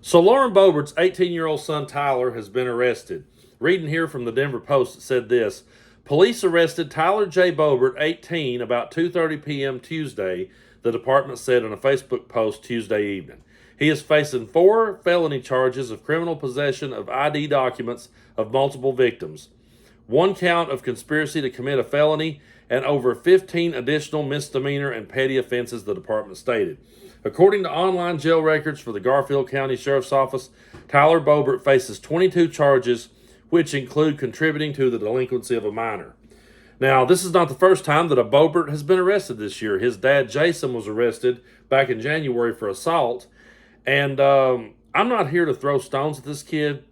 So Lauren Boebert's 18-year-old son Tyler has been arrested. Reading here from the Denver Post, it said this: police arrested Tyler J. Boebert, 18, about 2:30 p.m. Tuesday, the department said in a Facebook post Tuesday evening. He is facing 4 felony charges of criminal possession of ID documents of multiple victims, 1 count of conspiracy to commit a felony, and over 15 additional misdemeanor and petty offenses, the department stated. According to online jail records for the Garfield County Sheriff's Office, Tyler Boebert faces 22 charges, which include contributing to the delinquency of a minor. Now, this is not the first time that a Boebert has been arrested this year. His dad, Jason, was arrested back in January for assault. And I'm not here to throw stones at this kid,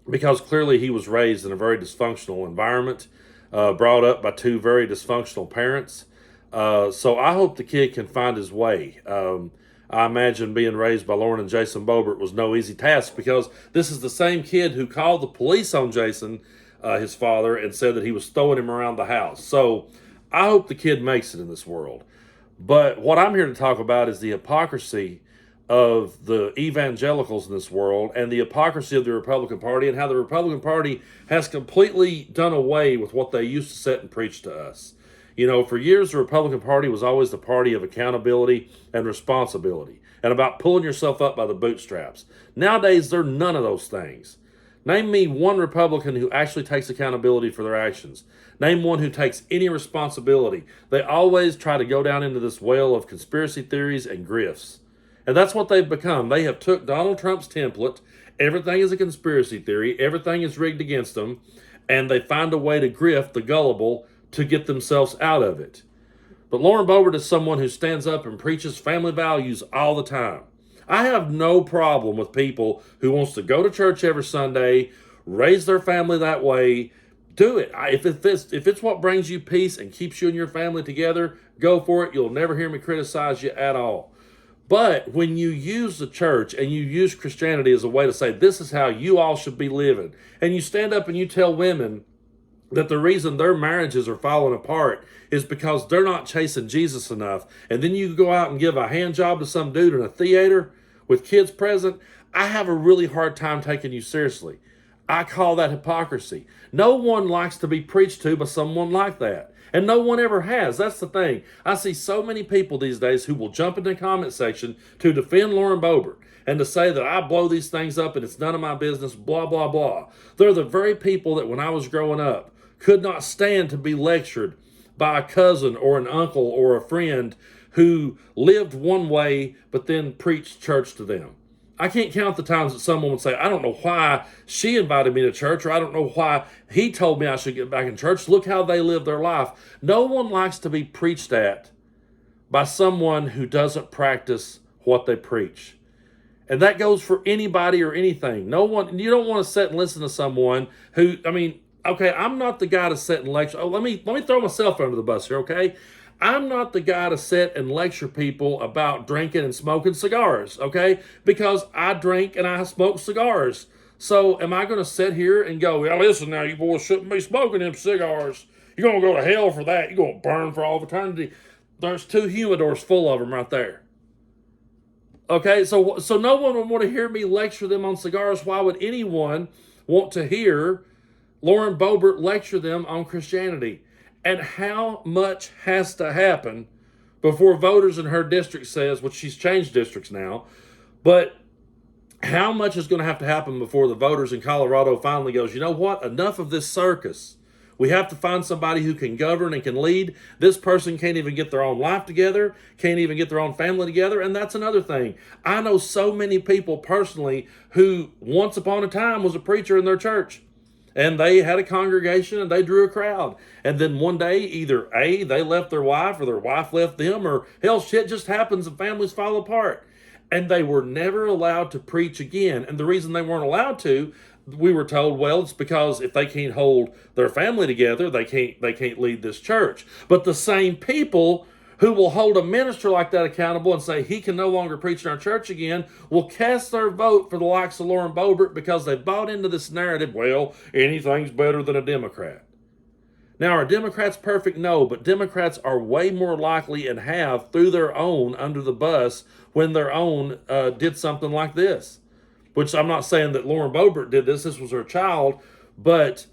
because clearly he was raised in a very dysfunctional environment, brought up by 2 very dysfunctional parents. So I hope the kid can find his way. I imagine being raised by Lauren and Jason Boebert was no easy task, because this is the same kid who called the police on Jason, his father, and said that he was throwing him around the house. So I hope the kid makes it in this world. But what I'm here to talk about is the hypocrisy of the evangelicals in this world, and the hypocrisy of the Republican Party, and how the Republican Party has completely done away with what they used to sit and preach to us. You know, for years, the Republican Party was always the party of accountability and responsibility, and about pulling yourself up by the bootstraps. Nowadays, they're none of those things. Name me one Republican who actually takes accountability for their actions. Name one who takes any responsibility. They always try to go down into this well of conspiracy theories and grifts. And that's what they've become. They have took Donald Trump's template. Everything is a conspiracy theory. Everything is rigged against them. And they find a way to grift the gullible to get themselves out of it. But Lauren Boebert is someone who stands up and preaches family values all the time. I have no problem with people who wants to go to church every Sunday, raise their family that way. Do it. If it's what brings you peace and keeps you and your family together, go for it. You'll never hear me criticize you at all. But when you use the church and you use Christianity as a way to say, this is how you all should be living, and you stand up and you tell women that the reason their marriages are falling apart is because they're not chasing Jesus enough, and then you go out and give a hand job to some dude in a theater with kids present, I have a really hard time taking you seriously. I call that hypocrisy. No one likes to be preached to by someone like that. And no one ever has. That's the thing. I see so many people these days who will jump in the comment section to defend Lauren Boebert and to say that I blow these things up and it's none of my business, blah, blah, blah. They're the very people that when I was growing up could not stand to be lectured by a cousin or an uncle or a friend who lived one way but then preached church to them. I can't count the times that someone would say, I don't know why she invited me to church, or I don't know why he told me I should get back in church. Look how they live their life. No one likes to be preached at by someone who doesn't practice what they preach. And that goes for anybody or anything. You don't want to sit and listen to someone who, okay, I'm not the guy to sit and lecture. Let me throw myself under the bus here, okay? I'm not the guy to sit and lecture people about drinking and smoking cigars, okay? Because I drink and I smoke cigars. So am I going to sit here and go, well, listen now, you boys shouldn't be smoking them cigars. You're going to go to hell for that. You're going to burn for all of eternity. There's 2 humidors full of them right there. Okay, so no one would want to hear me lecture them on cigars. Why would anyone want to hear Lauren Boebert lecture them on Christianity? And how much has to happen before voters in her district says, which she's changed districts now, but how much is going to have to happen before the voters in Colorado finally goes, you know what, enough of this circus. We have to find somebody who can govern and can lead. This person can't even get their own life together, can't even get their own family together, and that's another thing. I know so many people personally who once upon a time was a preacher in their church. And they had a congregation and they drew a crowd. And then one day, either A, they left their wife or their wife left them, or hell, shit just happens and families fall apart. And they were never allowed to preach again. And the reason they weren't allowed to, we were told, well, it's because if they can't hold their family together, they can't lead this church. But the same people who will hold a minister like that accountable and say he can no longer preach in our church again, will cast their vote for the likes of Lauren Boebert because they bought into this narrative, well, anything's better than a Democrat. Now, are Democrats perfect? No, but Democrats are way more likely and have threw their own under the bus when their own did something like this. which I'm not saying that Lauren Boebert did this. This was her child, but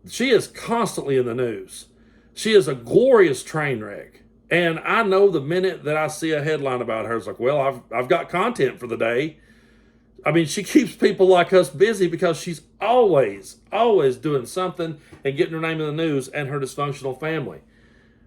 she is constantly in the news. She is a glorious train wreck. And I know the minute that I see a headline about her, it's like, well, I've got content for the day. I mean, she keeps people like us busy because she's always doing something and getting her name in the news and her dysfunctional family.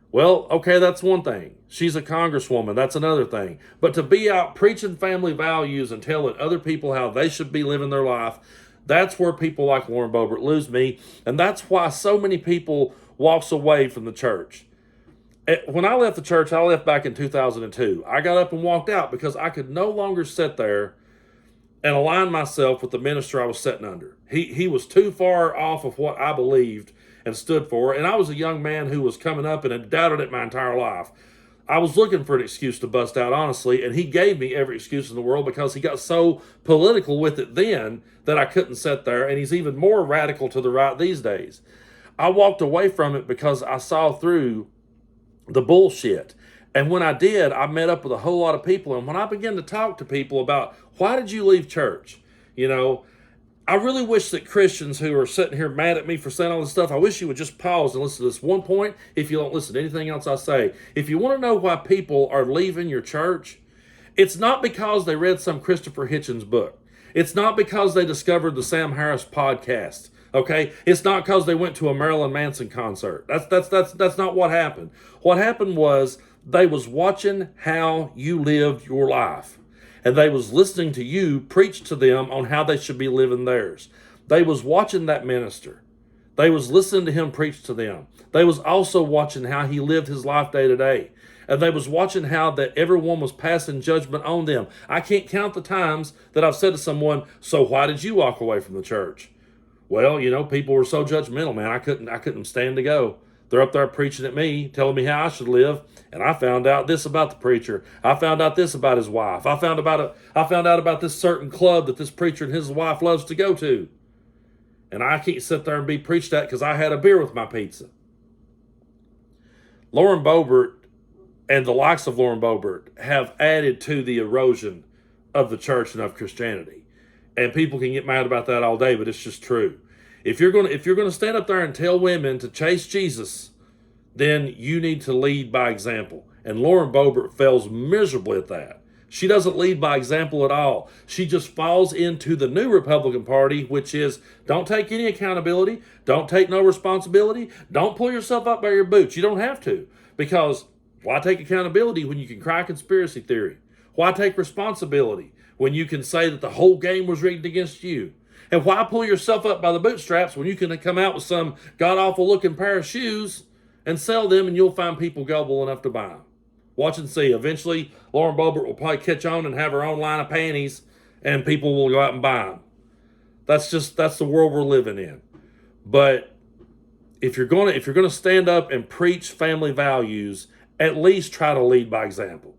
Well, okay, that's one thing. She's a congresswoman. That's another thing. But to be out preaching family values and telling other people how they should be living their life, that's where people like Lauren Boebert lose me. And that's why so many people walks away from the church. When I left the church, I left back in 2002. I got up and walked out because I could no longer sit there and align myself with the minister I was sitting under. He was too far off of what I believed and stood for. And I was a young man who was coming up and had doubted it my entire life. I was looking for an excuse to bust out, honestly, and he gave me every excuse in the world because he got so political with it then that I couldn't sit there, and he's even more radical to the right these days. I walked away from it because I saw through the bullshit. And when I did, I met up with a whole lot of people, and when I began to talk to people about, why did you leave church? You know, I really wish that Christians who are sitting here mad at me for saying all this stuff, I wish you would just pause and listen to this one point if you don't listen to anything else I say. If you want to know why people are leaving your church, it's not because they read some Christopher Hitchens book. It's not because they discovered the Sam Harris podcast. Okay? It's not because they went to a Marilyn Manson concert. That's not what happened. What happened was they was watching how you lived your life. And they was listening to you preach to them on how they should be living theirs. They was watching that minister. They was listening to him preach to them. They was also watching how he lived his life day to day. And they was watching how that everyone was passing judgment on them. I can't count the times that I've said to someone, so why did you walk away from the church? Well, you know, people were so judgmental, man. I couldn't stand to go. They're up there preaching at me, telling me how I should live, and I found out this about the preacher. I found out this about his wife. I found out about this certain club that this preacher and his wife loves to go to. And I can't sit there and be preached at because I had a beer with my pizza. Lauren Boebert and the likes of Lauren Boebert have added to the erosion of the church and of Christianity. And people can get mad about that all day, but it's just true. If you're going to stand up there and tell women to chase Jesus, then you need to lead by example. And Lauren Boebert fails miserably at that. She doesn't lead by example at all. She just falls into the new Republican Party, which is don't take any accountability, don't take no responsibility, don't pull yourself up by your boots. You don't have to, because why take accountability when you can cry conspiracy theory? Why take responsibility when you can say that the whole game was rigged against you? And why pull yourself up by the bootstraps when you can come out with some god-awful looking pair of shoes and sell them and you'll find people gullible enough to buy them? Watch and see. Eventually, Lauren Boebert will probably catch on and have her own line of panties and people will go out and buy them. That's the world we're living in. But if you're gonna stand up and preach family values, at least try to lead by example.